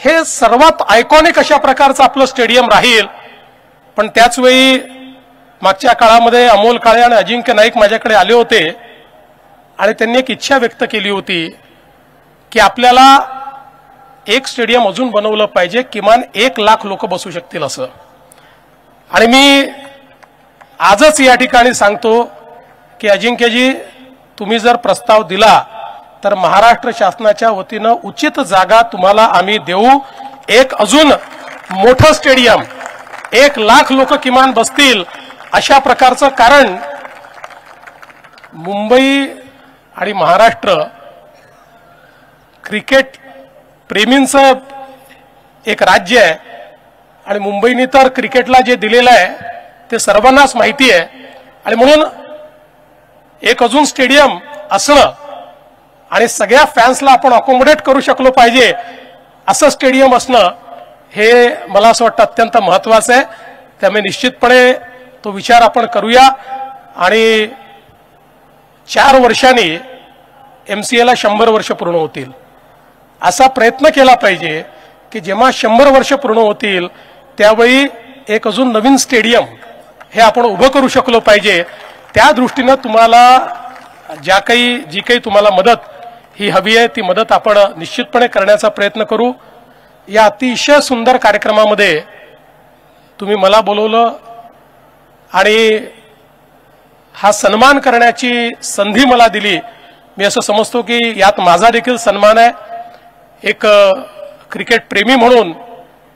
हे सर्वात आयकॉनिक अशा प्रकारचं आपलं स्टेडियम राहील। पण त्याच वेळी मागच्या काळामध्ये अमोल काळे आणि अजिंक्य नाईक माझ्याकडे आले होते आणि त्यांनी एक इच्छा व्यक्त केली होती की आपल्याला एक स्टेडियम अजून बनवलं पाहिजे, किमान 1 लाख लोक बसू शकतील असं। आणि मी आजच या ठिकाणी सांगतो की अजिंक्यजी, तुम्ही जर प्रस्ताव दिला तर महाराष्ट्र शासनाच्या वतीनं उचित जागा तुम्हाला आम्ही देऊ। एक अजून मोठं स्टेडियम 1 लाख लोक किमान बसतील अशा प्रकारचं, कारण मुंबई आणि महाराष्ट्र क्रिकेट प्रेमींचं एक राज्य आहे आणि मुंबईने तर क्रिकेटला जे दिलेलं आहे ते सर्वांनाच माहिती आहे। आणि म्हणून एक अजून स्टेडियम असणं आणि सगळ्या फॅन्सला आपण अकोमोडेट करू शकलो पाहिजे असं स्टेडियम असणं हे मला असं वाटतं अत्यंत महत्त्वाचं आहे। त्यामुळे निश्चितपणे तो विचार आपण करूया आणि 4 वर्षांनी MCAला 100 वर्ष पूर्ण होतील असा प्रयत्न केला पाहिजे की जेव्हा 100 वर्ष पूर्ण होतील त्यावेळी एक अजून नवीन स्टेडियम हे आपण उभं करू शकलो पाहिजे। त्या दृष्टीने तुम्हाला जी काही तुम्हाला मदत ही हवी आहे ती मदत आपण निश्चितपणे करण्याचा प्रयत्न करू। या अतिशय सुंदर कार्यक्रमामध्ये तुम्ही मला बोलवलं आणि हा सन्मान करण्याची संधी मला दिली। मी असं समजतो की यात माझा देखील सन्मान आहे। एक क्रिकेट प्रेमी म्हणून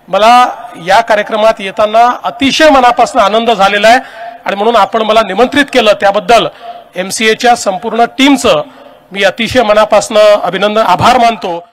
मला या कार्यक्रमात येताना अतिशय मनापासून आनंद झालेला आहे आणि म्हणून आपण मला निमंत्रित केलं त्याबद्दल MCAच्या संपूर्ण टीमचं मी अतिशय मनापासून आभार मानतो।